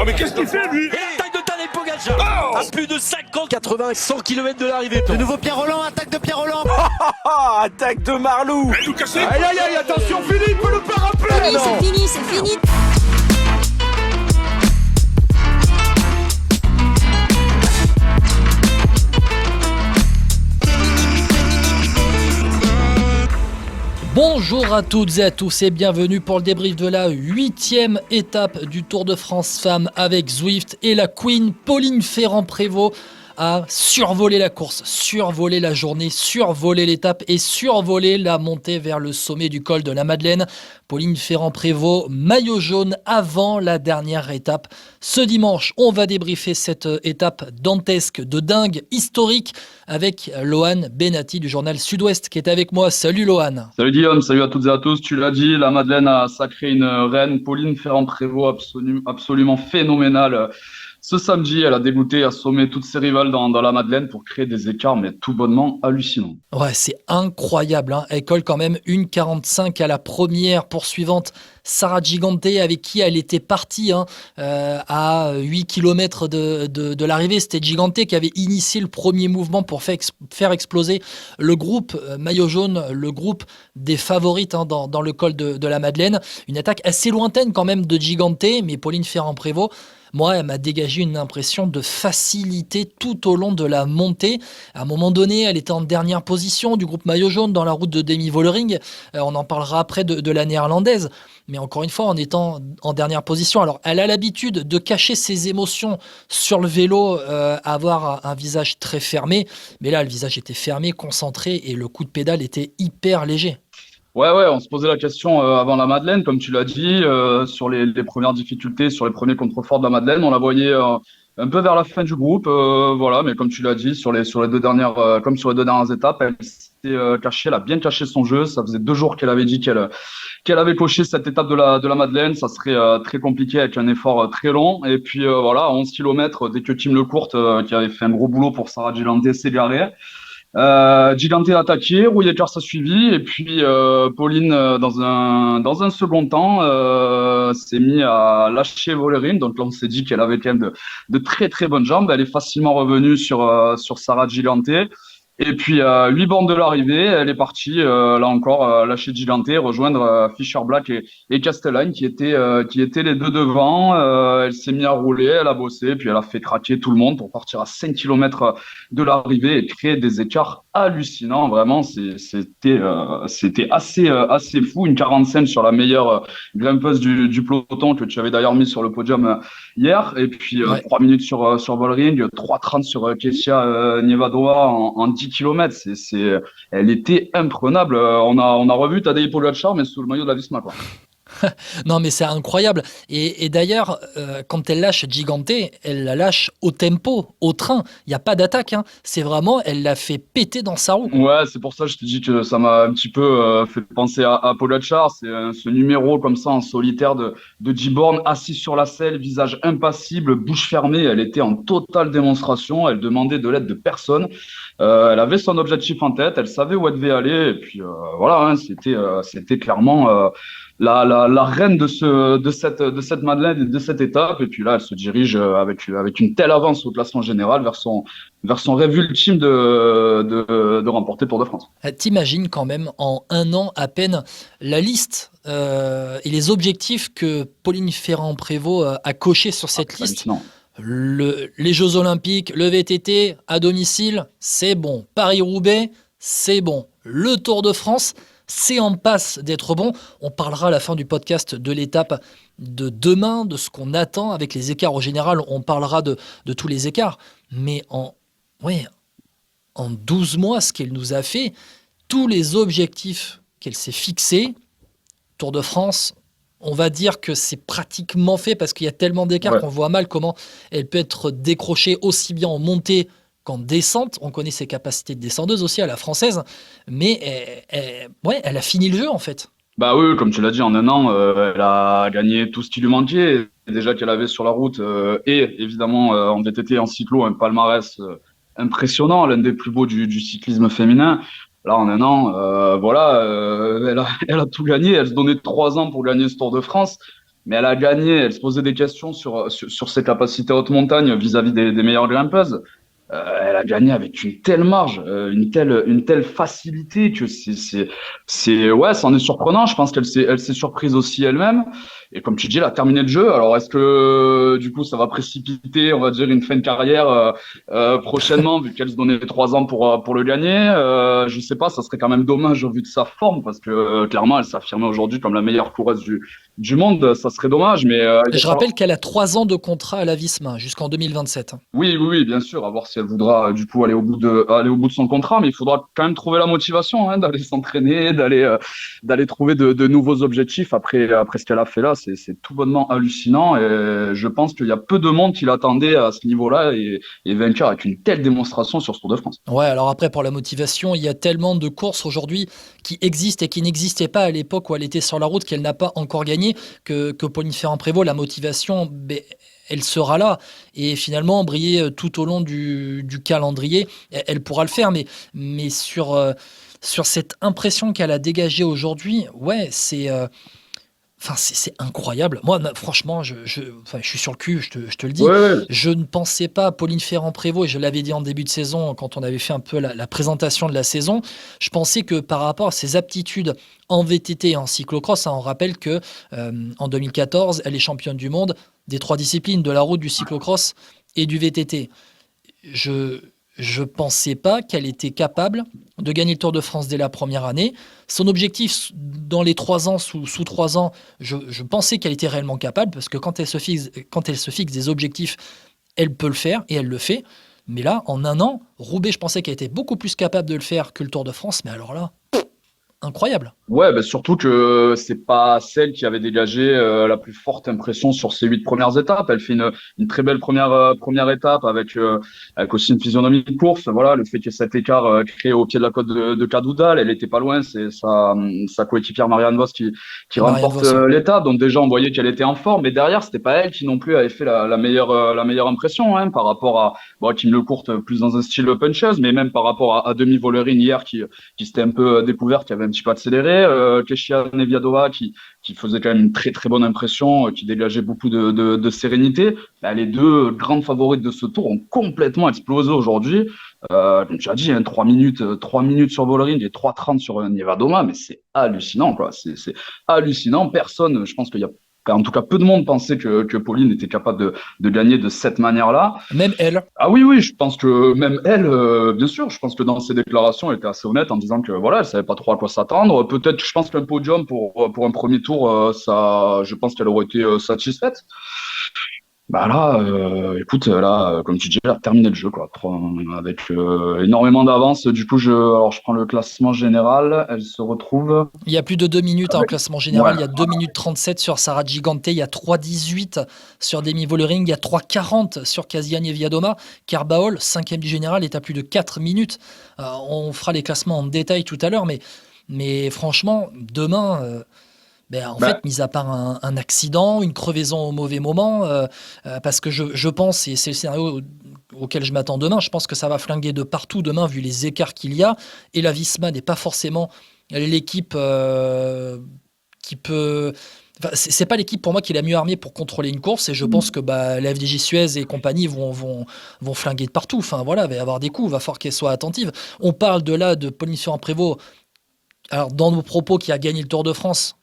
mais qu'est-ce qu'il fait, lui? Et l'attaque de Tadej Pogacar à plus de 50, 80, 100 km de l'arrivée. De nouveau Pierre Rolland, attaque de Pierre Rolland. Attaque de Marlou. Aïe, aïe, aïe, attention, Philippe peut le pas rappeler. C'est fini. Bonjour à toutes et à tous et bienvenue pour le débrief de la 8e étape du Tour de France Femmes avec Zwift et la Queen Pauline Ferrand-Prévot a survolé la course, survolé la journée, survolé l'étape et survolé la montée vers le sommet du col de la Madeleine. Pauline Ferrand-Prévot, maillot jaune avant la dernière étape. Ce dimanche, on va débriefer cette étape dantesque, de dingue, historique, avec Lohan Benati du journal Sud-Ouest qui est avec moi. Salut Lohan. Salut Guillaume, salut à toutes et à tous. Tu l'as dit, la Madeleine a sacré une reine, Pauline Ferrand-Prévot, absolument phénoménale. Ce samedi, elle a dégoûté, assommé toutes ses rivales dans la Madeleine pour créer des écarts, mais tout bonnement hallucinants. Ouais, c'est incroyable, hein. Elle colle quand même 1,45 à la première poursuivante, Sara Gigante, avec qui elle était partie à 8 km de l'arrivée. C'était Gigante qui avait initié le premier mouvement pour faire exploser le groupe maillot jaune, le groupe des favorites dans le col de la Madeleine. Une attaque assez lointaine quand même de Gigante, mais Pauline Ferrand-Prévot, moi, elle m'a dégagé une impression de facilité tout au long de la montée. À un moment donné, elle était en dernière position du groupe maillot jaune dans la route de Demi Vollering. On en parlera après de la néerlandaise. Mais encore une fois, en étant en dernière position. Alors, elle a l'habitude de cacher ses émotions sur le vélo, avoir un visage très fermé. Mais là, le visage était fermé, concentré et le coup de pédale était hyper léger. Ouais, on se posait la question avant la Madeleine, comme tu l'as dit, sur les premières difficultés, sur les premiers contreforts de la Madeleine. On la voyait un peu vers la fin du groupe, voilà. Mais comme tu l'as dit, sur les deux dernières, comme sur les deux dernières étapes, elle s'était cachée, elle a bien caché son jeu. Ça faisait 2 jours qu'elle avait dit qu'elle avait coché cette étape de la Madeleine. Ça serait très compliqué avec un effort très long. Et puis voilà, 11 km, dès que Tim Lecourt, qui avait fait un gros boulot pour Sara Gigante, s'est garé. Gigante a attaqué, Rouillé-Cars a suivi, et puis Pauline, dans un second temps, s'est mis à lâcher Vollering. Donc là, on s'est dit qu'elle avait quand même de très très bonnes jambes. Elle est facilement revenue sur Sara Gigante. Et puis, 8 bornes de l'arrivée, elle est partie, là encore, lâcher Gigante, rejoindre Fischer Black et Castellane, qui étaient les deux devant. Elle s'est mise à rouler, elle a bossé, puis elle a fait craquer tout le monde pour partir à 5 km de l'arrivée et créer des écarts hallucinants. Vraiment, c'était assez fou. Une 45 sur la meilleure grimpeuse du peloton, que tu avais d'ailleurs mis sur le podium hier. Et puis, 3 minutes sur Vollering, 3,30 sur Kessia Nievadoa en 10 km. Elle était imprenable. On a revu Tadej Pogacar, mais sous le maillot de la Visma, quoi. Non, mais c'est incroyable. Et d'ailleurs, quand elle lâche Gigante, elle la lâche au tempo, au train. Il n'y a pas d'attaque. C'est vraiment, elle l'a fait péter dans sa roue. Ouais, c'est pour ça que je te dis que ça m'a un petit peu fait penser à Pogacar. C'est ce numéro comme ça en solitaire de Giborn, assis sur la selle, visage impassible, bouche fermée. Elle était en totale démonstration. Elle demandait de l'aide de personne. Elle avait son objectif en tête. Elle savait où elle devait aller. Et puis voilà, c'était clairement la reine de cette Madeleine et de cette étape. Et puis là, elle se dirige avec une telle avance au classement général vers son rêve ultime de remporter Tour de France. T'imagines quand même en 1 an à peine la liste et les objectifs que Pauline Ferrand-Prévot a coché sur cette liste. Les Jeux Olympiques, le VTT à domicile, c'est bon. Paris-Roubaix, c'est bon. Le Tour de France, c'est en passe d'être bon. On parlera à la fin du podcast de l'étape de demain, de ce qu'on attend avec les écarts. Au général, on parlera de tous les écarts. Mais en 12 mois, ce qu'elle nous a fait, tous les objectifs qu'elle s'est fixés, Tour de France, on va dire que c'est pratiquement fait parce qu'il y a tellement d'écarts qu'on voit mal comment elle peut être décrochée aussi bien en montée qu'en descente. On connaît ses capacités de descendeuse aussi à la française, mais elle a fini le jeu en fait. Bah oui, comme tu l'as dit, en 1 an, elle a gagné tout ce qui lui manquait. Déjà qu'elle avait sur la route et évidemment en VTT, en cyclo, un palmarès impressionnant, l'un des plus beaux du cyclisme féminin. Là, en 1 an, elle a tout gagné. Elle se donnait 3 ans pour gagner ce Tour de France. mais elle a gagné. Elle se posait des questions sur ses capacités haute montagne vis-à-vis des meilleures grimpeuses. Elle a gagné avec une telle marge, une telle facilité que ouais, c'en est surprenant. Je pense elle s'est surprise aussi elle-même. Et comme tu dis, elle a terminé le jeu. Alors, est-ce que, du coup, ça va précipiter, on va dire, une fin de carrière, prochainement, vu qu'elle se donnait 3 ans pour le gagner? Je sais pas, ça serait quand même dommage au vu de sa forme, parce que, clairement, elle s'affirmait aujourd'hui comme la meilleure coureuse du monde. Ça serait dommage, mais, Je rappelle qu'elle a 3 ans de contrat à la Visma jusqu'en 2027. oui, bien sûr, à voir si elle voudra du coup aller au bout de son contrat, mais il faudra quand même trouver la motivation, hein, d'aller s'entraîner, d'aller trouver de nouveaux objectifs après ce qu'elle a fait là. C'est tout bonnement hallucinant et je pense qu'il y a peu de monde qui l'attendait à ce niveau-là et vainqueur avec une telle démonstration sur ce Tour de France. Ouais, alors après, pour la motivation, il y a tellement de courses aujourd'hui qui existent et qui n'existaient pas à l'époque où elle était sur la route, qu'elle n'a pas encore gagné, que Pauline Ferrand-Prévot, la motivation, elle sera là. Et finalement, briller tout au long du calendrier, elle pourra le faire. Mais sur cette impression qu'elle a dégagée aujourd'hui, ouais, c'est incroyable. Moi, franchement, je suis sur le cul, je te le dis. Ouais. Je ne pensais pas, Pauline Ferrand-Prévot, et je l'avais dit en début de saison, quand on avait fait un peu la présentation de la saison, je pensais que par rapport à ses aptitudes en VTT et en cyclocross, on rappelle que en 2014, elle est championne du monde des 3 disciplines, de la route, du cyclocross et du VTT. Je pensais pas qu'elle était capable de gagner le Tour de France dès la première année. Son objectif dans les 3 ans, sous 3 ans, je pensais qu'elle était réellement capable, parce que quand elle se fixe des objectifs, elle peut le faire, et elle le fait. Mais là, en 1 an, Roubaix, je pensais qu'elle était beaucoup plus capable de le faire que le Tour de France, mais alors là, incroyable. Ouais, surtout que c'est pas celle qui avait dégagé la plus forte impression sur ses 8 premières étapes. Elle fait une très belle première étape avec aussi une physionomie de course. Voilà, le fait qu'il y ait cet écart créé au pied de la côte de Cadoudal, elle était pas loin. C'est sa coéquipière Marianne Vos qui remporte l'étape. Donc déjà, on voyait qu'elle était en forme. Mais derrière, c'était pas elle qui non plus avait fait la meilleure impression, hein, par rapport à Kim Lecourt, plus dans un style puncheuse, mais même par rapport à Demi Vollering hier qui s'était un peu découverte, qui avait un petit peu accéléré. Kessia Neviadova qui faisait quand même une très très bonne impression, qui dégageait beaucoup de sérénité. Les 2 grandes favorites de ce tour ont complètement explosé aujourd'hui. Comme tu as dit, hein, 3 minutes sur Vollering et 3:30 sur Neviadova, mais c'est hallucinant, quoi. C'est hallucinant. Personne, je pense qu'il y a en tout cas, peu de monde pensait que Pauline était capable de gagner de cette manière-là. Même elle. Ah oui, je pense que même elle, bien sûr, je pense que dans ses déclarations, elle était assez honnête en disant que voilà, elle savait pas trop à quoi s'attendre. Peut-être, je pense qu'un podium pour un premier tour, je pense qu'elle aurait été satisfaite. Écoute, comme tu dis, elle a terminé le jeu, quoi, avec énormément d'avance. Du coup, je prends le classement général. Elle se retrouve. Il y a plus de 2 minutes en classement général. Ouais. Il y a 2 minutes 37 sur Sarah Gigante. Il y a 3:18 sur Demi Vollering. Il y a 3:40 sur Kasia Niewiadoma. Carbaol, 5e du général, est à plus de 4 minutes. On fera les classements en détail tout à l'heure, mais franchement, demain. En fait, mis à part un accident, une crevaison au mauvais moment, parce que je pense, et c'est le scénario auquel je m'attends demain, je pense que ça va flinguer de partout demain, vu les écarts qu'il y a, et la Visma n'est pas forcément l'équipe qui peut... Enfin, c'est pas l'équipe pour moi qui est la mieux armée pour contrôler une course, et je pense que la FDJ Suez et compagnie vont flinguer de partout. Enfin voilà, il va y avoir des coups, il va falloir qu'elle soit attentive. On parle de Pauline Ferrand-Prévot, alors dans nos propos, qui a gagné le Tour de France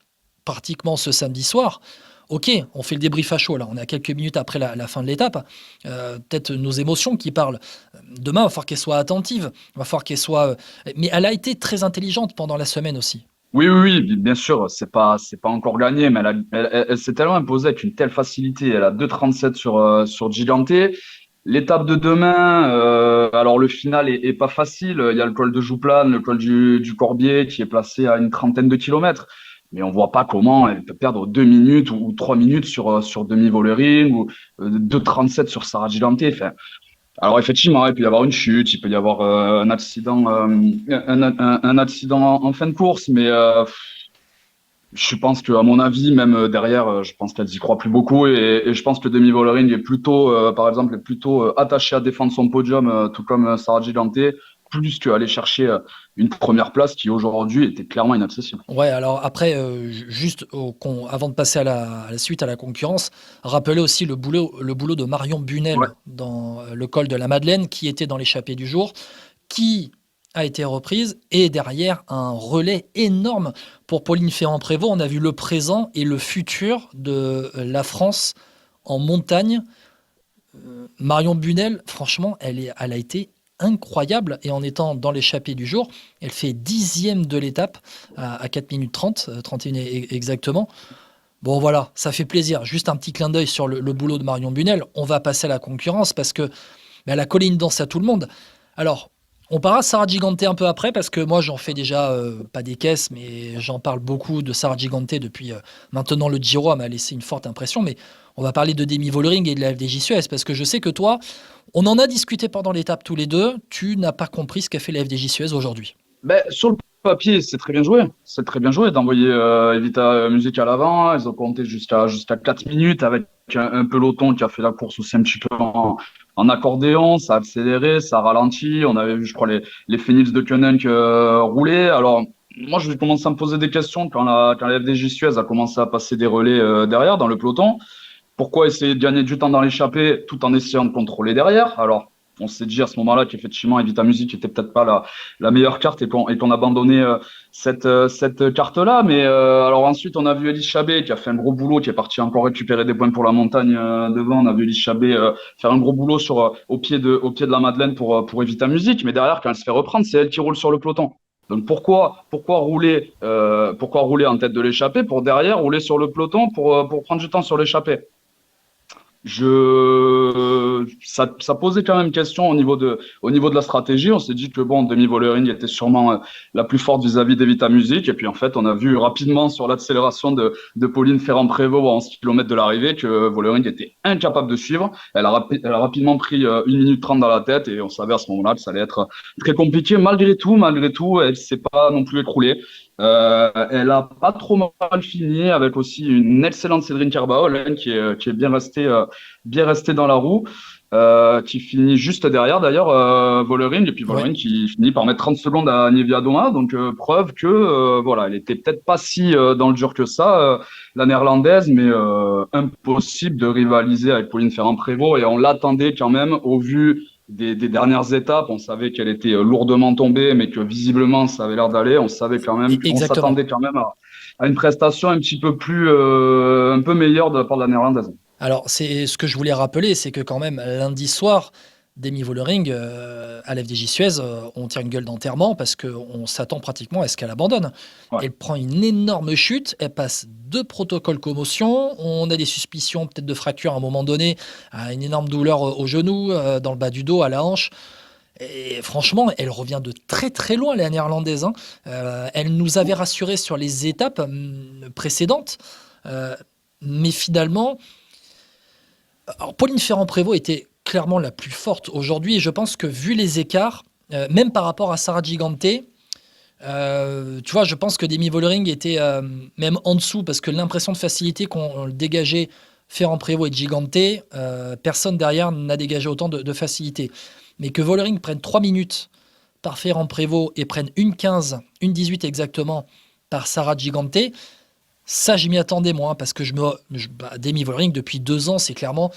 pratiquement ce samedi soir. Ok, on fait le débrief à chaud, là, on est à quelques minutes après la fin de l'étape. Peut-être nos émotions qui parlent. Demain, il va falloir qu'elle soit attentive, il va falloir qu'elle soit... Mais elle a été très intelligente pendant la semaine aussi. Oui, bien sûr, c'est pas encore gagné, mais elle s'est tellement imposée avec une telle facilité. Elle a 2:37 sur Gigante. L'étape de demain, alors le final est pas facile. Il y a le col de Jouplane, le col du Corbier qui est placé à une 30aine de kilomètres. Mais on voit pas comment elle peut perdre 2 minutes ou 3 minutes sur Demi Vollering ou 2:37 sur Sarah Gigante. Enfin, alors effectivement, il peut y avoir une chute, il peut y avoir un accident en fin de course, mais je pense qu'à mon avis, même derrière, je pense qu'elle y croit plus beaucoup et je pense que Demi Vollering est plutôt, par exemple, attachée à défendre son podium, tout comme Sarah Gigante. plus qu'aller chercher une première place qui aujourd'hui était clairement inaccessible. Ouais, alors après, juste avant de passer à la suite, à la concurrence, rappeler aussi le boulot de Marion Bunel Ouais. dans le col de la Madeleine, qui était dans l'échappée du jour, qui a été reprise, et derrière un relais énorme pour Pauline Ferrand-Prévot. On a vu le présent et le futur de la France en montagne. Marion Bunel, franchement, elle a été incroyable, et en étant dans l'échappée du jour, elle fait 10e de l'étape à 4 minutes 30, 31 exactement. Bon voilà, ça fait plaisir. Juste un petit clin d'œil sur le boulot de Marion Bunel. On va passer à la concurrence parce que elle a collé une danse à tout le monde. Alors, on parlera de Sarah Gigante un peu après parce que moi j'en fais déjà pas des caisses, mais j'en parle beaucoup de Sarah Gigante depuis maintenant le Giro. Elle m'a laissé une forte impression, mais on va parler de Demi Vollering et de la FDJ Suez parce que je sais que toi, on en a discuté pendant l'étape tous les deux, tu n'as pas compris ce qu'a fait la FDJ Suez aujourd'hui. Ben, sur le papier, c'est très bien joué. C'est très bien joué d'envoyer Evita Music à l'avant. Ils ont compté jusqu'à 4 minutes avec un peloton qui a fait la course aussi un petit peu en accordéon. Ça a accéléré, ça a ralenti. On avait vu, je crois, les Phoenix de Koenig rouler. Alors, moi, je vais commencer à me poser des questions quand la FDJ Suez a commencé à passer des relais derrière dans le peloton. Pourquoi essayer de gagner du temps dans l'échappée tout en essayant de contrôler derrière? Alors, on s'est dit à ce moment-là qu'effectivement, Evita Music était peut-être pas la meilleure carte et qu'on abandonnait cette carte-là. Mais alors ensuite, on a vu Elise Chabet qui a fait un gros boulot, qui est parti encore récupérer des points pour la montagne devant. On a vu Elise Chabet faire un gros boulot au pied de la Madeleine pour Evita Music. Mais derrière, quand elle se fait reprendre, c'est elle qui roule sur le peloton. Donc pourquoi rouler en tête de l'échappée pour derrière rouler sur le peloton pour prendre du temps sur l'échappée? Ça posait quand même question au niveau de la stratégie. On s'est dit que bon, Demi Vollering était sûrement la plus forte vis-à-vis d'Evita Music. Et puis en fait, on a vu rapidement sur l'accélération de Pauline Ferrand-Prévot à 11 km de l'arrivée que Vollering était incapable de suivre. Elle a rapidement pris 1 minute 30 dans la tête et on savait à ce moment-là que ça allait être très compliqué. Malgré tout, elle s'est pas non plus écroulée. Elle a pas trop mal fini avec aussi une excellente Cédrine Kerbaol qui est bien restée dans la roue, qui finit juste derrière d'ailleurs Vollering, et puis Vollering qui finit par mettre 30 secondes à Nevia Doma, donc preuve que voilà, elle était peut-être pas si dans le dur que ça, la néerlandaise, mais impossible de rivaliser avec Pauline Ferrand-Prévot, et on l'attendait quand même au vu des dernières étapes. On savait qu'elle était lourdement tombée, mais que visiblement ça avait l'air d'aller. On savait quand même, on s'attendait quand même à une prestation un petit peu plus, un peu meilleure de la part de la néerlandaise. Alors, c'est ce que je voulais rappeler, c'est que quand même, lundi soir, Demi Vollering, à l'FDJ Suez, on tire une gueule d'enterrement parce qu'on s'attend pratiquement à ce qu'elle abandonne. Ouais. Elle prend une énorme chute, elle passe 2 protocoles commotion, on a des suspicions peut-être de fracture à un moment donné, une énorme douleur au genou, dans le bas du dos, à la hanche. Et franchement, elle revient de très très loin, la néerlandaise. Hein. Elle nous avait rassurés sur les étapes précédentes, mais finalement... Alors, Pauline Ferrand-Prévot était clairement la plus forte aujourd'hui, et je pense que vu les écarts, même par rapport à Sarah Gigante, tu vois, je pense que Demi Vollering était même en dessous, parce que l'impression de facilité qu'on dégageait Ferrand-Prévot et Gigante, personne derrière n'a dégagé autant de facilité. Mais que Vollering prenne 3 minutes par Ferrand-Prévot et prenne 1,15, 1,18 exactement par Sarah Gigante, ça, je m'y attendais, moi, parce que Demi Vollering, depuis 2 ans, c'est clairement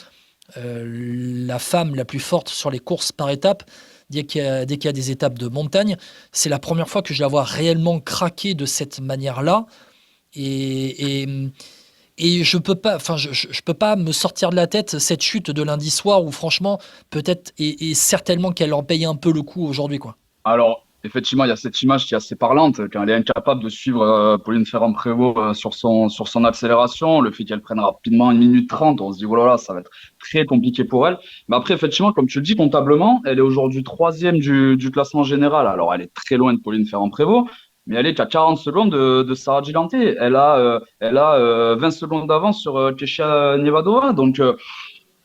la femme la plus forte sur les courses par étapes. Dès qu'il y a des étapes de montagne, c'est la première fois que je la vois réellement craquer de cette manière-là. Et je peux pas me sortir de la tête cette chute de lundi soir où, franchement, peut-être et certainement qu'elle en paye un peu le coup aujourd'hui, quoi. Alors, effectivement, il y a cette image qui est assez parlante quand elle est incapable de suivre Pauline Ferrand-Prévot sur son accélération, le fait qu'elle prenne rapidement 1 minute 30, on se dit oh là là, ça va être très compliqué pour elle. Mais après, effectivement, comme tu le dis, comptablement, elle est aujourd'hui 3e du classement général. Alors, elle est très loin de Pauline Ferrand-Prévot, mais elle est qu'à 40 secondes de Sarah Gigante. Elle a 20 secondes d'avance sur Kecia Nevadova, donc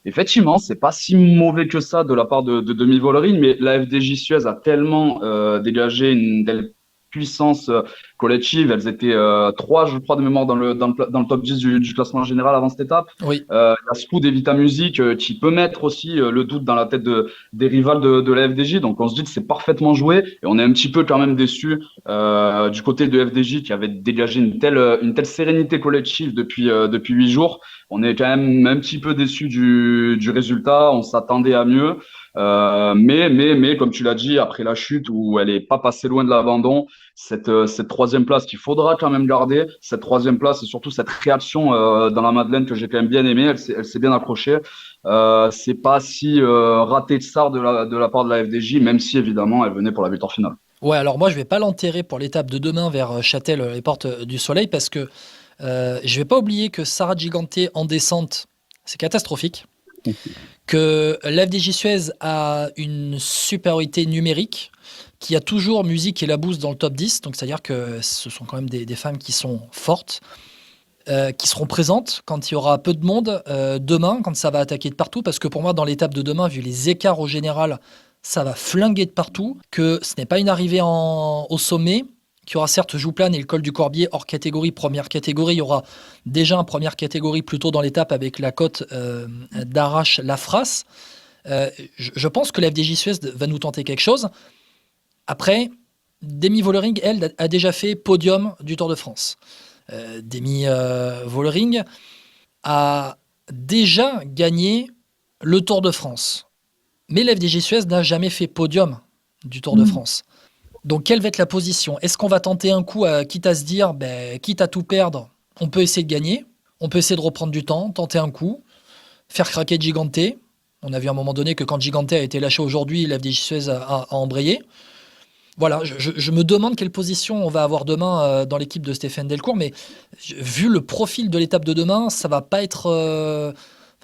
effectivement, c'est pas si mauvais que ça de la part de Demi Vollering, mais la FDJ Suez a tellement dégagé une telle puissance collective. Elles étaient 3, je crois, de mémoire dans le top 10 du classement général avant cette étape. Oui. Il y a Scoot et Vita Music qui peut mettre aussi le doute dans la tête des rivales de la FDJ. Donc on se dit que c'est parfaitement joué et on est un petit peu quand même déçu du côté de FDJ qui avait dégagé une telle sérénité collective depuis 8 jours. On est quand même un petit peu déçu du résultat. On s'attendait à mieux. Mais comme tu l'as dit, après la chute où elle est pas passée loin de l'abandon, cette troisième place qu'il faudra quand même garder, cette troisième place et surtout cette réaction dans la Madeleine que j'ai quand même bien aimée, elle s'est bien accrochée. C'est pas si raté de ça de la part de la FDJ, même si évidemment elle venait pour la victoire finale. Ouais, alors moi je vais pas l'enterrer pour l'étape de demain vers Châtel, les portes du Soleil, parce que je vais pas oublier que Sarah Giganté en descente, c'est catastrophique. Que l'FDJ Suez a une supériorité numérique, qui a toujours Musique et la Boost dans le top 10, donc c'est-à-dire que ce sont quand même des femmes qui sont fortes, qui seront présentes quand il y aura peu de monde demain, quand ça va attaquer de partout, parce que pour moi, dans l'étape de demain, vu les écarts au général, ça va flinguer de partout, que ce n'est pas une arrivée au sommet, qu'il y aura certes Jouplane et le col du Corbier hors catégorie, première catégorie. Il y aura déjà une première catégorie plutôt dans l'étape avec la côte d'Arrache-Lafras. Je pense que la FDJ Suez va nous tenter quelque chose. Après, Demi Vollering, elle, a déjà fait podium du Tour de France. Demi Vollering a déjà gagné le Tour de France. Mais la FDJ Suez n'a jamais fait podium du Tour de France. Donc, quelle va être la position ? Est-ce qu'on va tenter un coup, quitte à se dire, quitte à tout perdre, on peut essayer de gagner, on peut essayer de reprendre du temps, tenter un coup, faire craquer Giganté. On a vu à un moment donné que quand Giganté a été lâché aujourd'hui, la FDJ Suez a embrayé. Voilà, je me demande quelle position on va avoir demain dans l'équipe de Stéphane Delcourt, mais vu le profil de l'étape de demain, ça va pas être...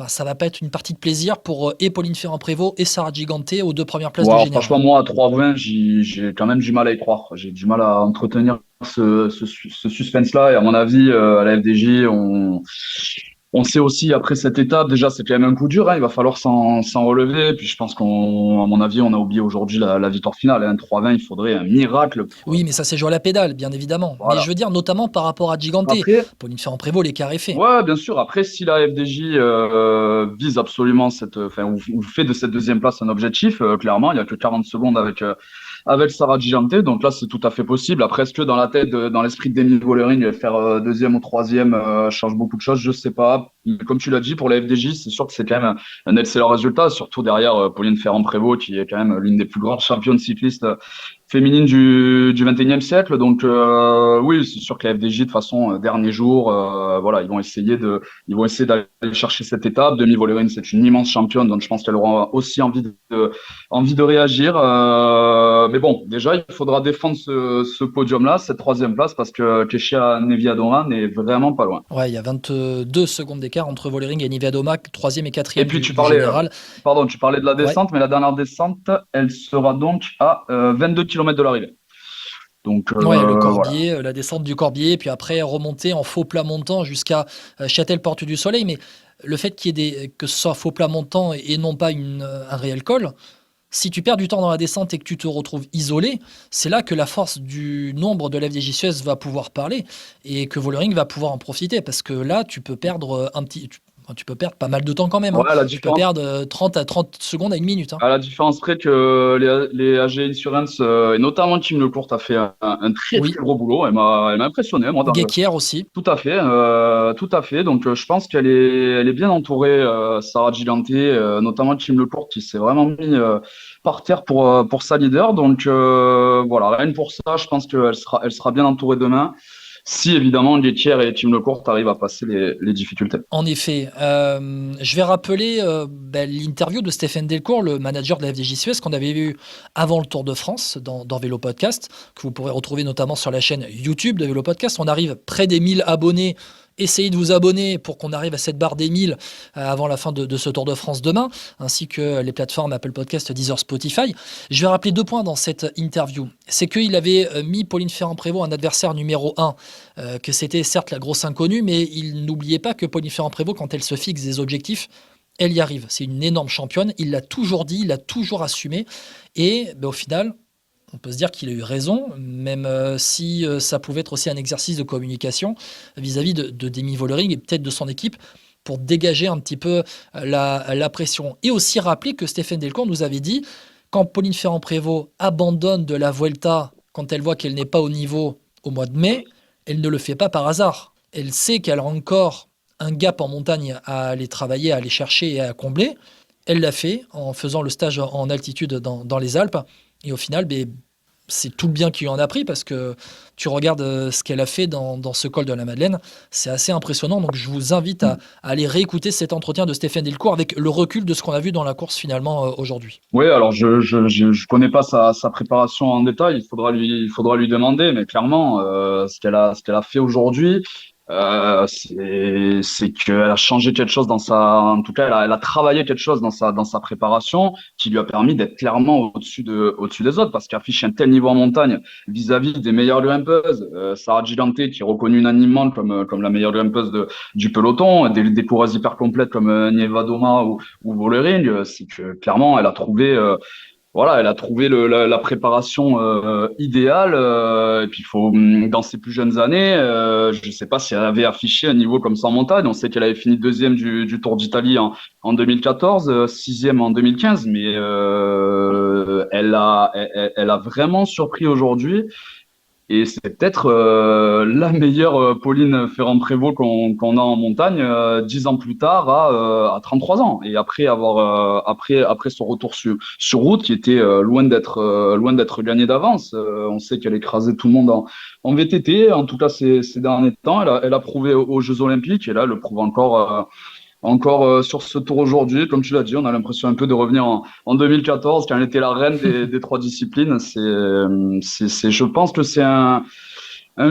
ça va pas être une partie de plaisir pour Pauline Ferrand-Prévot et Sarah Giganté aux 2 premières places du général. Franchement, moi, à 3,20, j'ai quand même du mal à y croire. J'ai du mal à entretenir ce suspense-là. Et à mon avis, à la FDJ, on sait aussi, après cette étape, déjà, c'est quand même un coup dur. Hein, il va falloir s'en relever. Puis je pense à mon avis, on a oublié aujourd'hui la victoire finale. Hein, 3,20, il faudrait un miracle. Oui, mais ça s'est joué à la pédale, bien évidemment. Voilà. Mais je veux dire, notamment par rapport à Giganté. Après, Pauline Ferrand-Prévot, l'écart est fait. Ouais, bien sûr. Après, si la FDJ vise absolument ou fait de cette deuxième place un objectif, clairement, il n'y a que 40 secondes avec Sarah Giganté. Donc là, c'est tout à fait possible. Après, est-ce que dans la tête, dans l'esprit de Demi Vollering, faire deuxième ou troisième change beaucoup de choses? Je sais pas. Comme tu l'as dit, pour la FDJ, c'est sûr que c'est quand même un excellent résultat, surtout derrière Pauline Ferrand-Prévôt, qui est quand même l'une des plus grandes championnes cyclistes féminines du 21e siècle. Donc oui, c'est sûr que la FDJ, de toute façon, dernier jour, voilà, ils vont essayer d'aller chercher cette étape. Demi Vollering, c'est une immense championne, donc je pense qu'elle aura aussi envie de réagir. Mais bon, déjà, il faudra défendre ce podium-là, cette 3e place, parce que Keshia Neviadoma n'est vraiment pas loin. Ouais, il y a 22 secondes d'écart entre Vollering et Neviadoma, 3e et 4e. Et puis tu parlais de la descente, ouais. Mais la dernière descente, elle sera donc à 22 km de l'arrivée. Donc, le Corbier, voilà. la descente du Corbier, puis après remonter en faux plat montant jusqu'à Châtel Porte du Soleil. Mais le fait qu'il y ait que ce soit faux plat montant et non pas un réel col, si tu perds du temps dans la descente et que tu te retrouves isolé, c'est là que la force du nombre de l'FDJ Suez va pouvoir parler et que Vollering va pouvoir en profiter, parce que là, tu peux perdre tu peux perdre pas mal de temps quand même. Ouais, Tu peux perdre 30 à 30 secondes à 1 minute. À la différence près que les AG Insurance, et notamment Tim Lecourt, a fait un très gros boulot. Elle m'a impressionné. Moi, Guéquier aussi. Tout à fait. Donc, je pense qu'elle est bien entourée, Sarah Giganté, notamment Tim Lecourt, qui s'est vraiment mis par terre pour sa leader. Donc, voilà, rien pour ça, je pense qu'elle sera bien entourée demain. Si évidemment Guéquier et Tim Lecourt arrivent à passer les difficultés. En effet, je vais rappeler l'interview de Stéphane Delcourt, le manager de la FDJ Suez, qu'on avait vu avant le Tour de France dans Vélo Podcast, que vous pourrez retrouver notamment sur la chaîne YouTube de Vélo Podcast. On arrive près des 1000 abonnés. Essayez de vous abonner pour qu'on arrive à cette barre des 1000 avant la fin de ce Tour de France demain, ainsi que les plateformes Apple Podcast, Deezer, Spotify. Je vais rappeler 2 points dans cette interview. C'est qu'il avait mis Pauline Ferrand-Prévot en adversaire numéro 1, que c'était certes la grosse inconnue, mais il n'oubliait pas que Pauline Ferrand-Prévot, quand elle se fixe des objectifs, elle y arrive. C'est une énorme championne. Il l'a toujours dit, il l'a toujours assumé. Et au final, on peut se dire qu'il a eu raison, même si ça pouvait être aussi un exercice de communication vis-à-vis de Demi Vollering et peut-être de son équipe pour dégager un petit peu la pression. Et aussi rappeler que Stéphane Delcourt nous avait dit, quand Pauline Ferrand-Prévot abandonne de la Vuelta, quand elle voit qu'elle n'est pas au niveau au mois de mai, elle ne le fait pas par hasard. Elle sait qu'elle a encore un gap en montagne à aller travailler, à aller chercher et à combler. Elle l'a fait en faisant le stage en altitude dans les Alpes. Et au final, c'est tout le bien qu'il en a pris parce que tu regardes ce qu'elle a fait dans ce col de la Madeleine. C'est assez impressionnant. Donc, je vous invite à aller réécouter cet entretien de Stéphane Delcourt avec le recul de ce qu'on a vu dans la course finalement aujourd'hui. Oui, alors je connais pas sa préparation en détail. Il faudra lui demander, mais clairement, ce qu'elle a fait aujourd'hui, c'est qu'elle a changé quelque chose en tout cas, elle a travaillé quelque chose dans sa préparation qui lui a permis d'être clairement au-dessus des autres parce qu'elle affiche un tel niveau en montagne vis-à-vis des meilleures grimpeuses. Sarah Gigante, qui est reconnue unanimement comme la meilleure grimpeuse du peloton, des coureuses hyper complètes comme Nieva Doma ou Vollering, c'est que clairement, elle a trouvé la préparation idéale. Et puis, dans ses plus jeunes années, je ne sais pas si elle avait affiché un niveau comme ça en montagne. On sait qu'elle avait fini deuxième du Tour d'Italie en 2014, sixième en 2015, mais elle a vraiment surpris aujourd'hui. Et c'est peut-être la meilleure Pauline Ferrand-Prévôt qu'on a en montagne 10 ans plus tard à 33 ans. Et après après son retour sur route qui était loin d'être gagné d'avance. On sait qu'elle écrasait tout le monde en VTT. En tout cas, ces derniers temps, elle a prouvé aux Jeux Olympiques et là, elle le prouve encore sur ce tour aujourd'hui. Comme tu l'as dit, on a l'impression un peu de revenir en 2014 quand elle était la reine des trois disciplines. Je pense que c'est un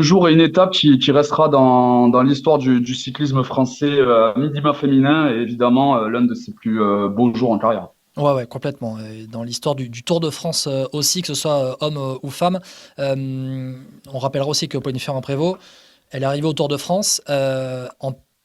jour et une étape qui restera dans l'histoire du cyclisme français minima féminin et évidemment l'un de ses plus beaux jours en carrière. Ouais, complètement. Et dans l'histoire du Tour de France aussi, que ce soit homme ou femme, on rappellera aussi que Pauline Ferrand-Prévot, elle est arrivée au Tour de France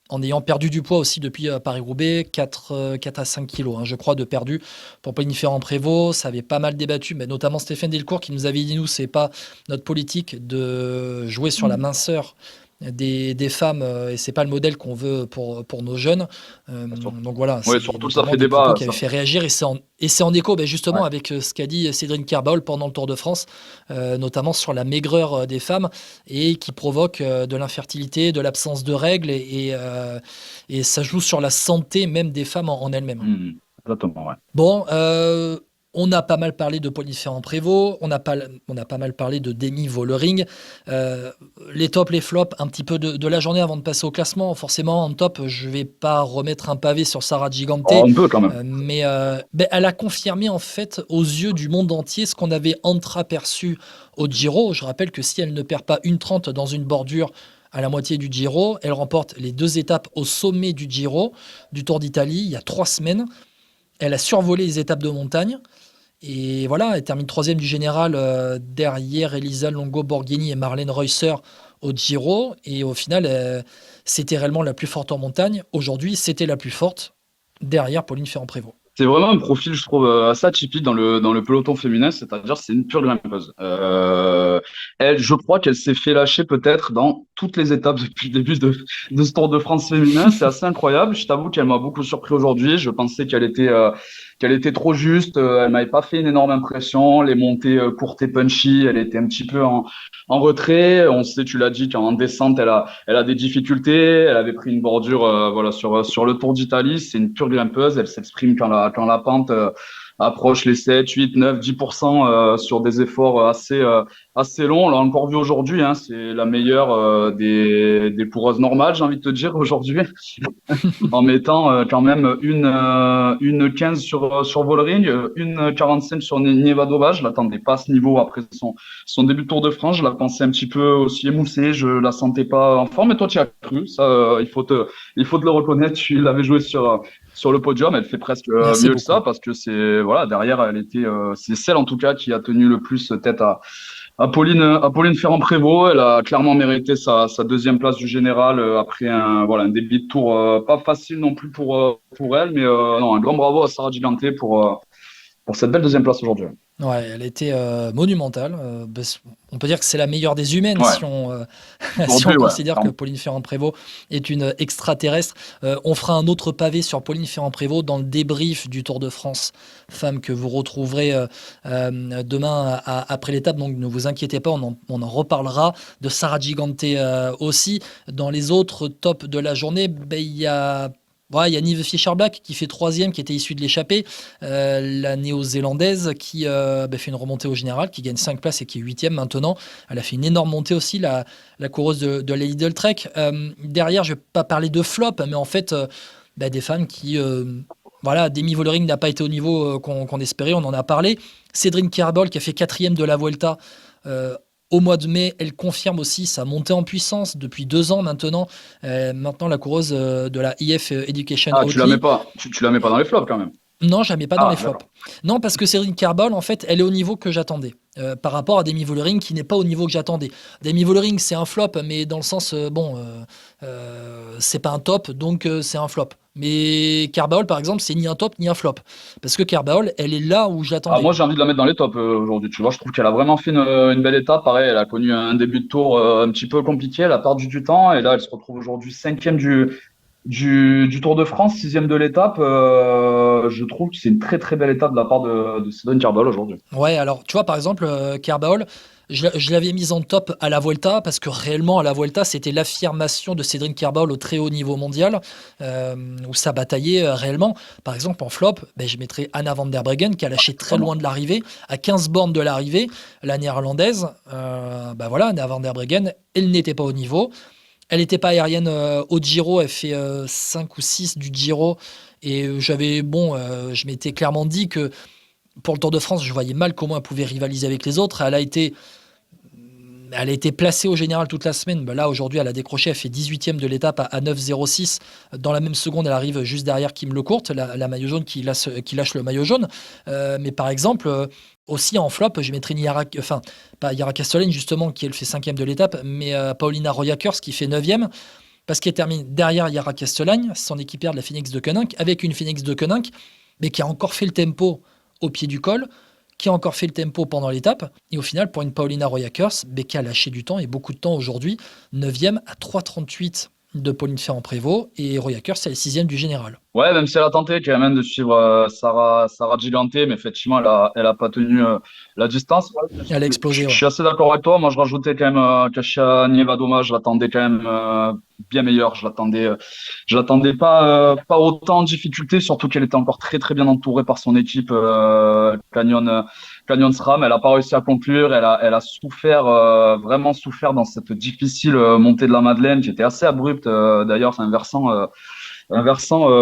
en ayant perdu du poids aussi depuis Paris-Roubaix, 4 à 5 kilos, je crois, de perdu pour Pauline Ferrand-Prévot. Ça avait pas mal débattu, mais notamment Stéphane Delcourt qui nous avait dit, nous, c'est pas notre politique de jouer sur la minceur des femmes et c'est pas le modèle qu'on veut pour nos jeunes. Donc voilà, ouais, surtout ça fait débat qui avait fait réagir et c'est en écho justement avec ce qu'a dit Cédric Kerbaol pendant le Tour de France, notamment sur la maigreur des femmes et qui provoque de l'infertilité, de l'absence de règles et ça joue sur la santé même des femmes en elles-mêmes. Exactement, ouais. Bon, on a pas mal parlé de Pauline Ferrand-Prévot, on a pas mal parlé de Demi Vollering. Les tops, les flops, un petit peu de la journée avant de passer au classement. Forcément, en top, je vais pas remettre un pavé sur Sarah Gigante. On peut quand même. Mais elle a confirmé en fait aux yeux du monde entier ce qu'on avait entreaperçu au Giro. Je rappelle que si elle ne perd pas 1,30 dans une bordure à la moitié du Giro, elle remporte les 2 étapes au sommet du Giro, du Tour d'Italie, il y a 3 semaines. Elle a survolé les étapes de montagne. Et voilà, elle termine 3e du général derrière Elisa Longo-Borghini et Marlène Reusser au Giro. Et au final, c'était réellement la plus forte en montagne. Aujourd'hui, c'était la plus forte derrière Pauline Ferrand-Prévot. C'est vraiment un profil, je trouve, assez atypique dans le peloton féminin, c'est-à-dire c'est une pure grimpeuse. Elle, je crois qu'elle s'est fait lâcher peut-être dans toutes les étapes depuis le début de ce Tour de France féminin. C'est assez incroyable. Je t'avoue qu'elle m'a beaucoup surpris aujourd'hui. Je pensais qu'elle était trop juste. Elle m'avait pas fait une énorme impression. Les montées courtes et punchy, elle était un petit peu en retrait. On sait, tu l'as dit, qu'en descente, elle a des difficultés. Elle avait pris une bordure, sur le Tour d'Italie. C'est une pure grimpeuse. Elle s'exprime quand la pente approche les 7, 8, 9, 10% sur des efforts assez longs. On l'a encore vu aujourd'hui, c'est la meilleure des coureuses normales, j'ai envie de te dire, aujourd'hui, en mettant quand même une 15 sur Vollering, une 45 sur Nieva Doma. Je l'attendais pas à ce niveau après son début de Tour de France. Je la pensais un petit peu aussi émoussée, je la sentais pas en forme, mais toi tu y as cru, ça il faut te le reconnaître, tu l'avais joué sur le podium. Elle fait presque mieux que ça parce que derrière elle était c'est celle en tout cas qui a tenu le plus tête à Pauline Ferrand-Prévôt. Elle a clairement mérité sa 2e place du général après un début de tour pas facile non plus pour elle, mais non, un grand bravo à Sarah Gigante cette belle deuxième place aujourd'hui. Ouais, elle a été monumentale. On peut dire que c'est la meilleure des humaines Ouais. si on, si on Aujourd'hui, ouais, considère que clairement. Pauline Ferrand-Prévot est une extraterrestre. On fera un autre pavé sur Pauline Ferrand-Prévot dans le débrief du Tour de France femme que vous retrouverez demain après l'étape. Donc ne vous inquiétez pas, on en reparlera. De Sarah Gigante aussi. Dans les autres tops de la journée, il y a... Ouais, il y a Nive Fischer-Black qui fait 3e, qui était issue de l'échappée. La néo-zélandaise qui fait une remontée au général, qui gagne 5 places et qui est 8e maintenant. Elle a fait une énorme montée aussi, la coureuse de la Lidl Trek. Derrière, je ne vais pas parler de flop, mais en fait, des femmes qui... voilà, Demi Vollering n'a pas été au niveau qu'on espérait, on en a parlé. Cédric Kerbol qui a fait 4e de la Vuelta au mois de mai, elle confirme aussi sa montée en puissance depuis 2 ans maintenant. Maintenant, la coureuse de la IF Education Ah, tu la Oatly. mets pas, tu la mets pas dans les flops quand même. Non, je la mets pas dans Ah, les flops. d'accord. Non, parce que Cédric Kerbol, en fait, elle est au niveau que j'attendais. Par rapport à Demi Vollering qui n'est pas au niveau que j'attendais. Demi Vollering, c'est un flop, mais dans le sens, c'est pas un top, donc c'est un flop. Mais Kerbol, par exemple, c'est ni un top ni un flop. Parce que Kerbol, elle est là où Ah, j'attendais. moi, j'ai envie de la mettre dans les tops aujourd'hui. Tu vois, je trouve qu'elle a vraiment fait une belle étape. Pareil, elle a connu un début de tour un petit peu compliqué. Elle a perdu du temps. Et là, elle se retrouve aujourd'hui 5e du Tour de France, 6e de l'étape. Je trouve que c'est une très, très belle étape de la part de Cédric Kerbol aujourd'hui. Ouais, alors tu vois, par exemple, Kerbol, je l'avais mise en top à la Vuelta parce que réellement, à la Vuelta, c'était l'affirmation de Cédric Kerbol au très haut niveau mondial où ça bataillait réellement. Par exemple, en flop, je mettrais Anna van der Breggen qui a lâché très loin de l'arrivée, à 15 bornes de l'arrivée, la néerlandaise. Voilà, Anna van der Breggen, elle n'était pas au niveau. Elle n'était pas aérienne au Giro, elle fait 5 ou 6 du Giro. Et je m'étais clairement dit que pour le Tour de France, je voyais mal comment elle pouvait rivaliser avec les autres. Elle a été placée au général toute la semaine. Là, aujourd'hui, elle a décroché. Elle fait 18e de l'étape à 9,06. Dans la même seconde, elle arrive juste derrière Kim Lecourt, la maillot jaune qui lâche le maillot jaune. Mais par exemple, aussi en flop, je mettrais pas Yara Castellane, justement, qui elle fait 5e de l'étape, mais Paulina Rojakers qui fait 9e. Parce qu'elle termine derrière Yara Castellane, son équipière de la Phoenix de Koenig, avec une Phoenix de Koenig, mais qui a encore fait le tempo au pied du col, qui a encore fait le tempo pendant l'étape. Et au final, pour une Paulina Rojakers, qui a lâché du temps et beaucoup de temps aujourd'hui, 9e à 3,38 de Pauline Ferrand-Prévot. Et Rojakers, c'est la 6e du général. Ouais, même si elle a tenté quand même de suivre Sarah Gigante, mais effectivement, elle a pas tenu la distance. Ouais, Elle a explosé. Je suis assez d'accord avec toi. Moi, je rajoutais quand même Kasia Nievadoma. Je l'attendais quand même bien meilleure. Je l'attendais pas autant en difficulté, surtout qu'elle était encore très très bien entourée par son équipe Canyon SRAM. Elle a pas réussi à conclure. Elle a souffert, vraiment souffert dans cette difficile montée de la Madeleine, qui était assez abrupte. D'ailleurs, c'est un versant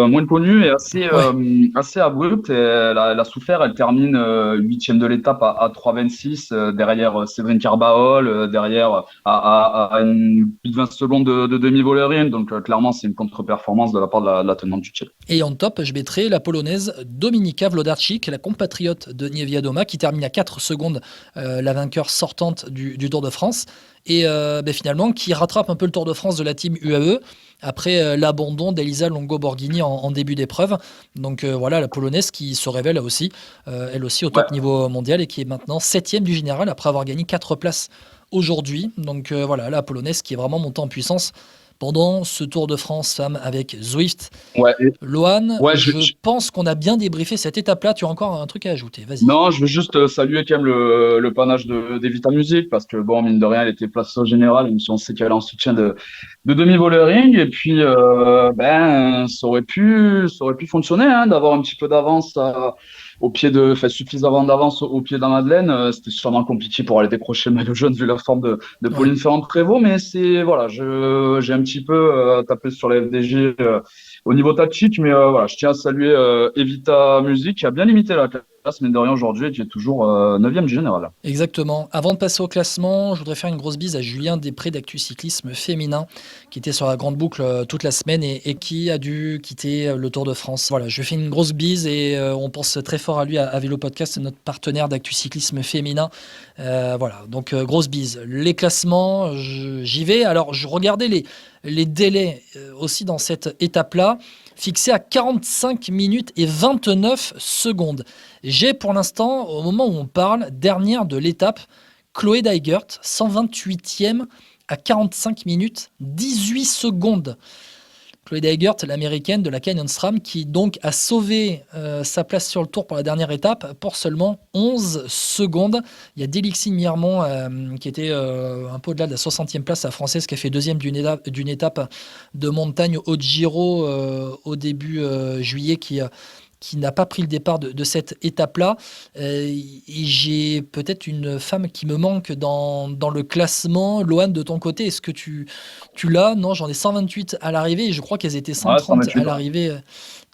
moins connu et assez abrupt. Et elle a souffert. Elle termine 8e de l'étape à 3,26 derrière Cédric Kerbol, derrière à plus de 20 secondes de Demi Vollering. Donc clairement, c'est une contre-performance de la part de la tenante du titre. Et en top, je mettrai la polonaise Dominika Wlodarczyk, la compatriote de Niewiadoma, qui termine à 4 secondes la vainqueur sortante du Tour de France. Et finalement, qui rattrape un peu le Tour de France de la team UAE après l'abandon d'Elisa Longo-Borghini en début d'épreuve. Donc voilà, la polonaise qui se révèle aussi, elle aussi au top niveau mondial et qui est maintenant 7e du général après avoir gagné 4 places aujourd'hui. Donc voilà, la polonaise qui est vraiment montée en puissance pendant ce Tour de France femme avec Zwift. Lohan, je pense qu'on a bien débriefé cette étape-là. Tu as encore un truc à ajouter, vas-y. Non, je veux juste saluer quand même le panache d'Evita Music parce que bon, mine de rien, elle était placée au général, même si on sait qu'elle est en soutien de Demi Vollering. Et puis, ça aurait pu fonctionner, hein, d'avoir un petit peu d'avance suffisamment d'avance au pied de la Madeleine. C'était sûrement compliqué pour aller décrocher le maillot jaune vu la forme de Pauline Ferrand-Prévot, mais j'ai un petit peu tapé sur la FDJ au niveau tactique, mais je tiens à saluer Evita Music qui a bien limité la classe, mine de rien aujourd'hui, et qui est toujours 9e du général. Exactement. Avant de passer au classement, je voudrais faire une grosse bise à Julien Després d'Actu Cyclisme Féminin, qui était sur la grande boucle toute la semaine et qui a dû quitter le Tour de France. Voilà, je lui fais une grosse bise et on pense très fort à lui à Vélo Podcast, notre partenaire d'Actu Cyclisme Féminin. Donc grosse bise. Les classements, j'y vais. Alors, je regardais les délais aussi dans cette étape-là. fixé à 45 minutes et 29 secondes. J'ai pour l'instant, au moment où on parle, dernière de l'étape, Chloé Dygert, 128e à 45 minutes 18 secondes. Chloé Dygert, l'américaine de la Canyon SRAM, qui donc a sauvé sa place sur le tour pour la dernière étape pour seulement 11 secondes. Il y a Delixine Miermont qui était un peu au-delà de la 60e place, la française, qui a fait deuxième d'une étape de montagne au Giro au début juillet, qui n'a pas pris le départ de cette étape-là. Et j'ai peut-être une femme qui me manque dans le classement. Loane, de ton côté, est-ce que tu l'as? Non, j'en ai 128 à l'arrivée et je crois qu'elles étaient 130 à l'arrivée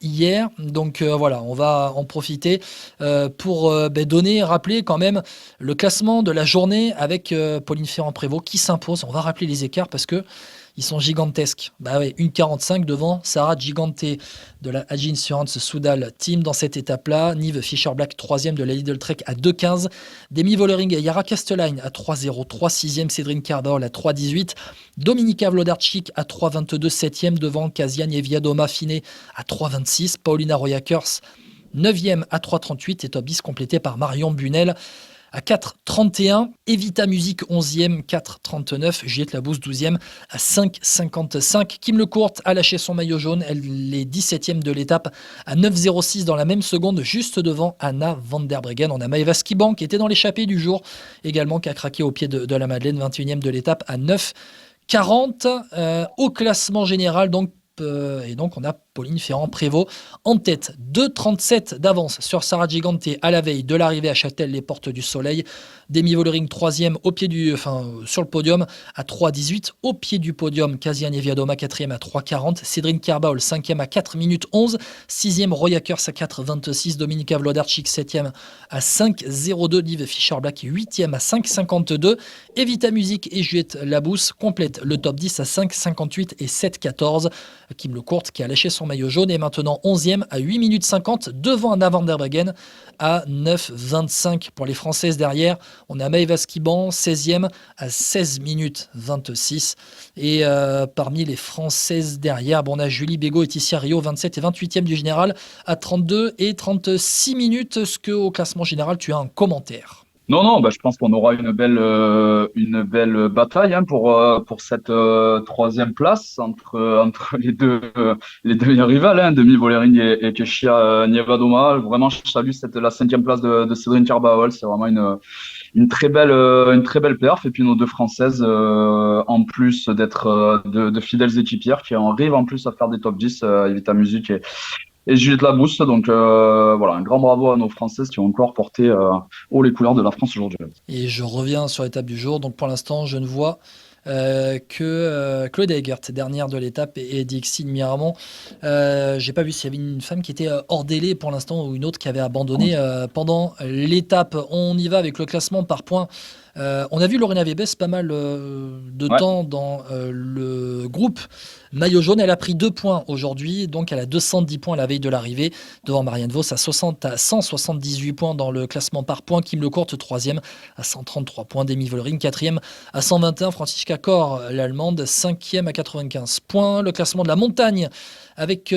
hier. Donc voilà, on va en profiter pour rappeler quand même le classement de la journée avec Pauline Ferrand-Prévot qui s'impose. On va rappeler les écarts parce que ils sont gigantesques. 1,45 devant Sarah Gigante de la Agi Insurance Soudal Team dans cette étape-là. Nive Fischer-Black, 3e de la Lidl Trek à 2,15. Demi Vollering et Yara Kastelein à 3,03. 6e Cédrine Cardol à 3,18. Dominika Vlodarczyk à 3,22. 7e devant Kazian Eviadoma Finet à 3,26. Paulina Roya-Kers, 9e à 3,38. Et top 10 complété par Marion Bunel à 4,31. Evita Music 11e, 4,39. Juliette Labousse 12e à 5,55. Kim Lecourt a lâché son maillot jaune. Elle est 17e de l'étape à 9,06 dans la même seconde, juste devant Anna van der Breggen. On a Maëva Skiban qui était dans l'échappée du jour également, qui a craqué au pied de la Madeleine, 21e de l'étape à 9,40. Au classement général, donc on a Pauline Ferrand-Prévôt en tête, 2,37 d'avance sur Sarah Gigante à la veille de l'arrivée à Châtel, les Portes du Soleil. Demi Vollering 3e sur le podium à 3,18. Au pied du podium, Kazian Eviadoma 4e à 3,40. Cédrine Kerbaul 5e à 4 minutes 11. 6e Roya-Kers à 4,26. Dominika Vlodarczyk 7e à 5,02. Nive Fischer-Black 8e à 5,52. Evita Music et Juliette Labousse complètent le top 10 à 5,58 et 7,14. Kim Lecourt qui a lâché son maillot jaune est maintenant 11e à 8 minutes 50 devant Anna van der Breggen à 9,25. Pour les Françaises derrière, on a Maëva Skiban 16e à 16 minutes 26. Et parmi les Françaises derrière, on a Julie Bégaud et Tissia Rio 27 et 28e du général à 32 et 36 minutes. Est-ce qu'au classement général, tu as un commentaire? Non, je pense qu'on aura une belle bataille pour cette troisième place entre les deux rivales, Demi Vollering et Keshia Nievadoma. Vraiment, je salue la 5e place de Cédrine Kerbaol. C'est vraiment une très belle perf. Et puis nos deux Françaises, en plus d'être de fidèles équipières, qui arrivent en plus à faire des top 10, Evita Music et Juliette Labousse. Donc voilà, un grand bravo à nos Françaises qui ont encore porté haut les couleurs de la France aujourd'hui. Et je reviens sur l'étape du jour. Donc pour l'instant, je ne vois que Chloé Dygert, dernière de l'étape, et Dixine Miramont. J'ai pas vu s'il y avait une femme qui était hors délai pour l'instant ou une autre qui avait abandonné pendant l'étape. On y va avec le classement par points. On a vu Lorena Wiebes pas mal de temps dans le groupe maillot jaune. Elle a pris 2 points aujourd'hui, donc elle a 210 points à la veille de l'arrivée, devant Marianne Vos à 178 points dans le classement par points. Kim Lecourt 3e à 133 points. Demi Vollering 4e à 121. Franziska Kor, l'allemande, 5e à 95 points. Le classement de la montagne avec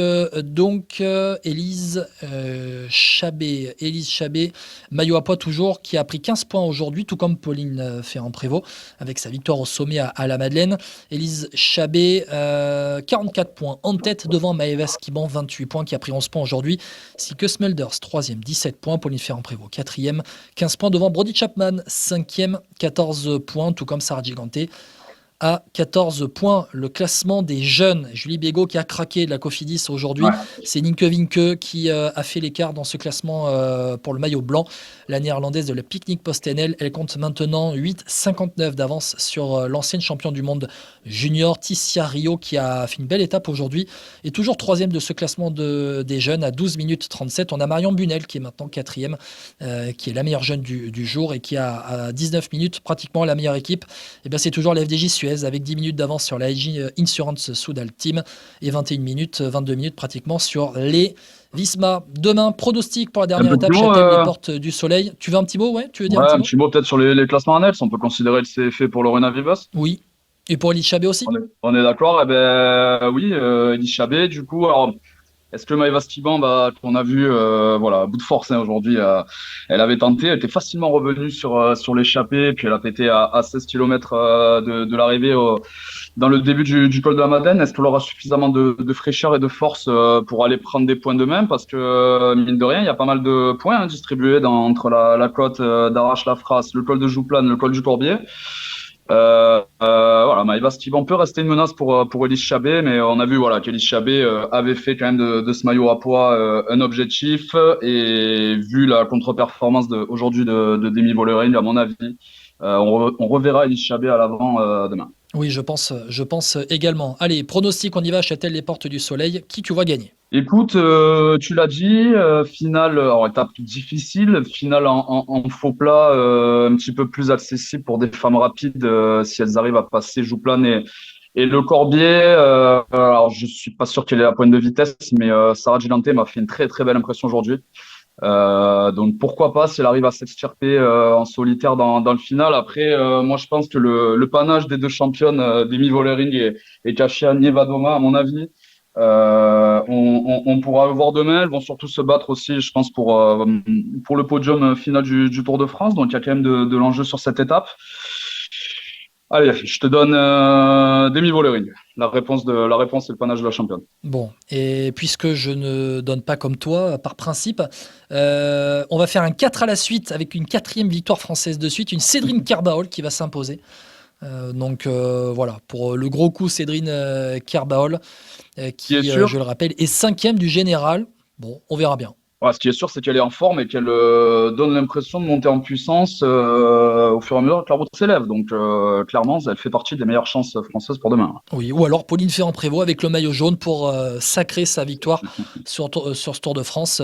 Élise Chabé, maillot à poids toujours, qui a pris 15 points aujourd'hui, tout comme Pauline Ferrand-Prévôt, avec sa victoire au sommet à la Madeleine. Élise Chabé, 44 points en tête, devant Maëva Skiban, 28 points, qui a pris 11 points aujourd'hui. Sike Smulders, 3e, 17 points. Pauline Ferrand-Prévôt, 4e, 15 points, devant Brody Chapman, 5e, 14 points, tout comme Sarah Gigante à 14 points. Le classement des jeunes, Julie Bégaud qui a craqué de la Cofidis aujourd'hui. C'est Nienke Vinke qui a fait l'écart dans ce classement pour le maillot blanc. La néerlandaise de la Picnic PostNL, elle compte maintenant 8,59 d'avance sur l'ancienne championne du monde junior, Tissia Rio, qui a fait une belle étape aujourd'hui et toujours 3e de ce classement des jeunes à 12 minutes 37. On a Marion Bunel qui est maintenant 4e, qui est la meilleure jeune du jour et qui a à 19 minutes pratiquement la meilleure équipe. Et bien c'est toujours la FDJ Suez avec 10 minutes d'avance sur la Agi Insurance Soudal Team et 22 minutes pratiquement sur les Visma. Demain, pronostic pour la dernière étape, Châtel, les Portes du Soleil. Tu veux un petit mot? Ouais, tu veux dire un petit mot peut-être sur les classements annexes. On peut considérer que c'est fait pour Lorena Wiebes. Oui. Et pour Élise Chabé aussi? On est d'accord. Eh ben oui, Élise Chabé, du coup. Alors, Est-ce que Maëva Stiban, qu'on a vu, voilà, à bout de force aujourd'hui, elle avait tenté, elle était facilement revenue sur l'échappée, puis elle a pété à 16 km de l'arrivée dans le début du col de la Madeleine. Est-ce qu'elle aura suffisamment de fraîcheur et de force pour aller prendre des points de main? Parce que, mine de rien, il y a pas mal de points distribués entre la côte d'Arrache-la-Frasse, le col de Jouplane, le col du Corbier. Voilà, Maëva Stiban peut rester une menace pour Elise Chabet, mais on a vu qu'Elise Chabet avait fait quand même de ce maillot à poids un objectif, et vu la contre-performance aujourd'hui de Demi Vollering, à mon avis, on reverra Elise Chabet à l'avant demain. Oui, je pense également. Allez, pronostic, on y va, Châtel, les Portes du Soleil. Qui tu vois gagner? Écoute, tu l'as dit, finale, alors étape difficile, finale en faux plat, un petit peu plus accessible pour des femmes rapides si elles arrivent à passer Jouplane et le Corbier. Alors je suis pas sûr qu'elle ait la pointe de vitesse, mais Sarah Gilante m'a fait une très très belle impression aujourd'hui. Donc pourquoi pas si elle arrive à s'extirper en solitaire dans le final. Après, moi je pense que le panache des deux championnes, Demi Vollering et Kasia Nievadoma, à mon avis, on pourra le voir demain. Elles vont surtout se battre aussi, je pense, pour le podium final du Tour de France. Donc il y a quand même de l'enjeu sur cette étape. Allez, je te donne Demi Vollering. La réponse, c'est le panache de la championne. Bon, et puisque je ne donne pas comme toi, par principe, on va faire un 4 à la suite avec une 4e victoire française de suite, une Cédrine Kerbaol qui va s'imposer. Donc voilà, pour le gros coup, Cédrine Kerbaol, qui je le rappelle, est 5e du général. Bon, on verra bien. Ouais, ce qui est sûr, c'est qu'elle est en forme et qu'elle donne l'impression de monter en puissance au fur et à mesure que la route s'élève. Donc, clairement, elle fait partie des meilleures chances françaises pour demain. Oui, ou alors Pauline Ferrand-Prévot avec le maillot jaune pour sacrer sa victoire sur ce Tour de France.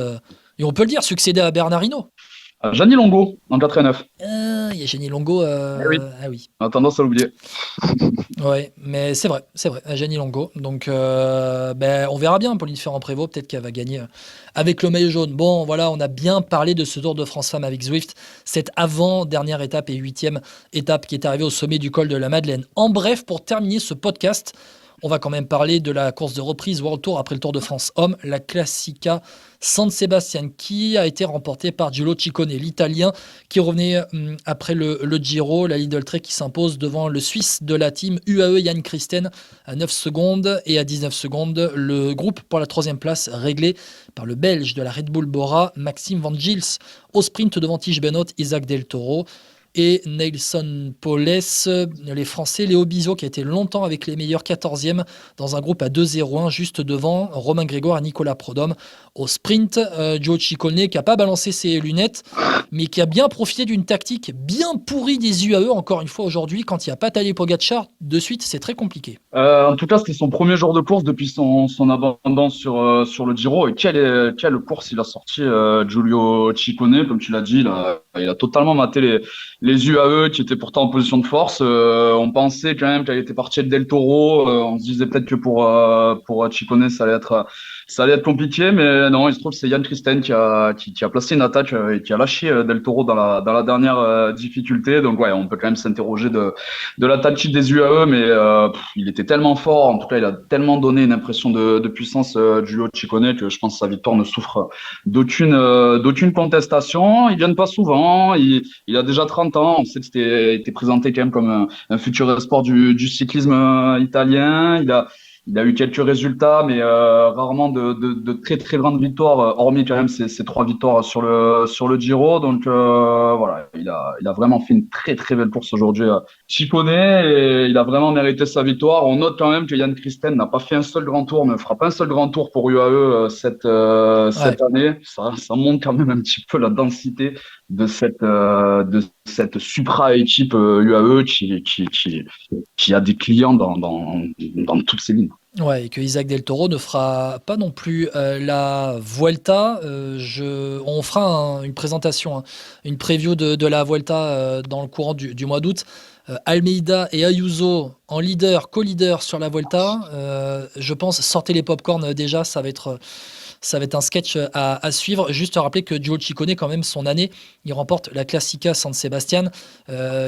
Et on peut le dire, succéder à Bernard Hinault. Gianni Longo, en 4 et 9. Il y a Gianni Longo. Oui. Ah oui. On a tendance à l'oublier. Ouais, mais c'est vrai, Gianni Longo. Donc, on verra bien, Pauline Ferrand-Prévot, peut-être qu'elle va gagner avec le maillot jaune. Bon, voilà, on a bien parlé de ce Tour de France Femmes avec Zwift, cette avant-dernière étape et 8e étape qui est arrivée au sommet du col de la Madeleine. En bref, pour terminer ce podcast, on va quand même parler de la course de reprise World Tour après le Tour de France Homme, la Classica San Sebastian, qui a été remportée par Giulio Ciccone, l'Italien, qui revenait après le Giro, la Lidl Trek qui s'impose devant le Suisse de la team UAE Jan Christen à 9 secondes, et à 19 secondes, le groupe pour la 3e place réglé par le Belge de la Red Bull Bora, Maxime Van Gils, au sprint devant Tige Benoît, Isaac Del Toro et Nelson Poles, les Français. Léo Bizot qui a été longtemps avec les meilleurs, 14e dans un groupe à 2-0-1 juste devant Romain Grégoire et Nicolas Prodhomme. Au sprint, Joe Ciccone qui n'a pas balancé ses lunettes mais qui a bien profité d'une tactique bien pourrie des UAE encore une fois aujourd'hui. Quand il n'y a pas Tadej Pogačar de suite, c'est très compliqué. En tout cas, c'était son premier jour de course depuis son abandon sur le Giro, et quelle course il a sorti, Giulio Ciccone, comme tu l'as dit. Il a totalement maté les UAE qui étaient pourtant en position de force. On pensait quand même qu'elle était partie de Del Toro. On se disait peut-être que pour Ciccone ça allait être compliqué, mais non, il se trouve que c'est Jan Christen qui a placé une attaque et qui a lâché Del Toro dans la dernière difficulté. Donc ouais, on peut quand même s'interroger de la tactique des UAE, mais il était tellement fort, en tout cas il a tellement donné une impression de puissance, Giulio Ciccone, que je pense que sa victoire ne souffre d'aucune contestation. Il vient pas souvent, il a déjà 30 ans, on sait que c'était était présenté quand même comme un futur espoir du cyclisme italien. Il a eu quelques résultats, mais rarement de très très grandes victoires, hormis quand même ces 3 victoires sur le Giro. Donc voilà, il a vraiment fait une très très belle course aujourd'hui, Ciccone, et il a vraiment mérité sa victoire. On note quand même que Jan Christen n'a pas fait un seul grand tour, ne fera pas un seul grand tour pour UAE cette année. Ça montre quand même un petit peu la densité de cette supra équipe UAE qui a des clients dans toutes ses lignes. Ouais, et que Isaac Del Toro ne fera pas non plus la Vuelta. On fera une présentation, une preview de la Vuelta dans le courant du mois d'août. Almeida et Ayuso en co-leader sur la Vuelta. Je pense, sortez les popcorn déjà, ça va être un sketch à suivre. Juste à rappeler que Giulio Ciccone, quand même, son année, il remporte la Classica San Sebastian,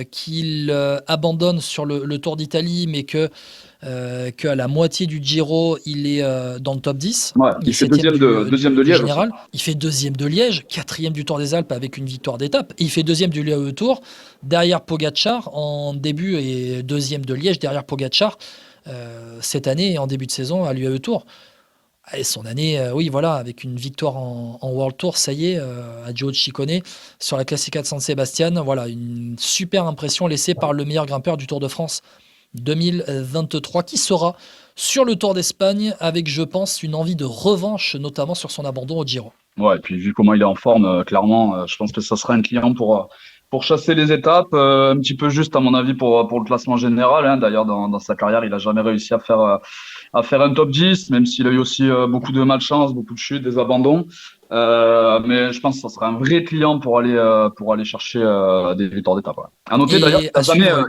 qu'il abandonne sur le Tour d'Italie, mais que qu'à la moitié du Giro, il est dans le top 10. Ouais, il fait deuxième de Liège général. Il fait deuxième de Liège, quatrième du Tour des Alpes avec une victoire d'étape. Et il fait deuxième du l'UAE Tour, derrière Pogačar en début et deuxième de Liège derrière Pogačar cette année en début de saison à l'UAE Tour. Et son année, oui, voilà, avec une victoire en World Tour, ça y est, à Giro Ciccone, sur la Classica de San Sebastian. Voilà, une super impression laissée par le meilleur grimpeur du Tour de France 2023, qui sera sur le Tour d'Espagne avec, je pense, une envie de revanche, notamment sur son abandon au Giro. Ouais, et puis vu comment il est en forme, clairement, je pense que ça sera un client pour chasser les étapes, un petit peu juste à mon avis pour le classement général. Hein. D'ailleurs, dans sa carrière, il a jamais réussi à faire un top 10, même s'il a eu aussi beaucoup de malchance, beaucoup de chutes, des abandons. Mais je pense que ça sera un vrai client pour aller chercher des victoires d'étape. Ouais. À noter d'ailleurs,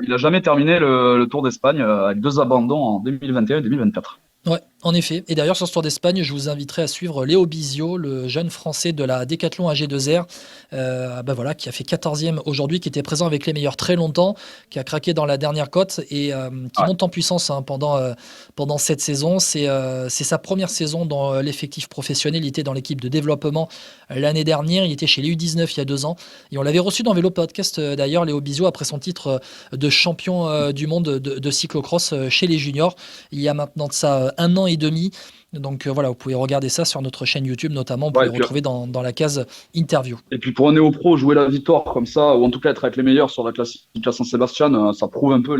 il a jamais terminé le Tour d'Espagne avec 2 abandons en 2021 et 2024. Ouais, en effet. Et d'ailleurs, sur ce Tour d'Espagne, je vous inviterai à suivre Léo Bizio, le jeune Français de la Décathlon AG2R, voilà, qui a fait 14e aujourd'hui, qui était présent avec les meilleurs très longtemps, qui a craqué dans la dernière cote et qui monte en puissance pendant cette saison. C'est sa première saison dans l'effectif professionnel. Il était dans l'équipe de développement l'année dernière. Il était chez les U19 il y a 2 ans. Et on l'avait reçu dans Vélo Podcast, d'ailleurs, Léo Bizio, après son titre de champion du monde de cyclocross chez les juniors. Il y a maintenant de ça 1 an et demi. Donc voilà, vous pouvez regarder ça sur notre chaîne YouTube notamment, vous pouvez le retrouver dans la case interview. Et puis pour un néo-pro, jouer la victoire comme ça, ou en tout cas être avec les meilleurs sur la Classica San Sebastian, ça prouve un peu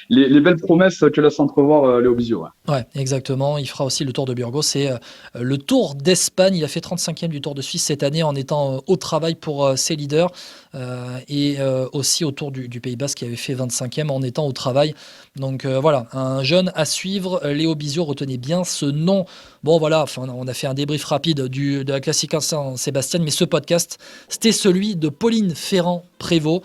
les belles promesses que laisse entrevoir Léo Bizio. Ouais, exactement. Il fera aussi le Tour de Burgos et le Tour d'Espagne. Il a fait 35e du Tour de Suisse cette année en étant au travail pour ses leaders et aussi au Tour du Pays Basque qui avait fait 25e en étant au travail. Donc voilà, un jeune à suivre. Léo Bizio, retenez bien ce nom. Bon voilà, on a fait un débrief rapide de la Classica San Sebastian, mais ce podcast, c'était celui de Pauline Ferrand-Prévot,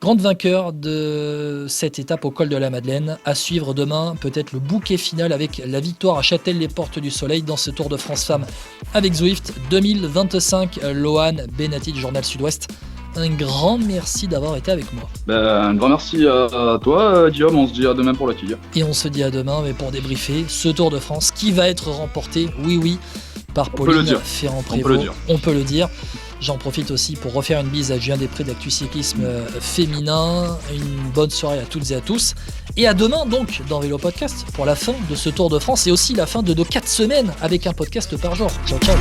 grande vainqueur de cette étape au col de la Madeleine. À suivre demain, peut-être le bouquet final avec la victoire à Châtel-les-Portes du Soleil dans ce Tour de France Femmes avec Zwift 2025. Lohan Benati du Journal Sud-Ouest. Un grand merci d'avoir été avec moi. Un grand merci à toi, Guillaume. On se dit à demain pour la quille. Et on se dit à demain mais pour débriefer ce Tour de France qui va être remporté, oui, par Pauline Ferrand-Prévot. On peut le dire. J'en profite aussi pour refaire une bise à Julien Després d'Actu Cyclisme féminin. Une bonne soirée à toutes et à tous. Et à demain donc dans Vélo Podcast pour la fin de ce Tour de France et aussi la fin de nos 4 semaines avec un podcast par jour. Ciao, ciao.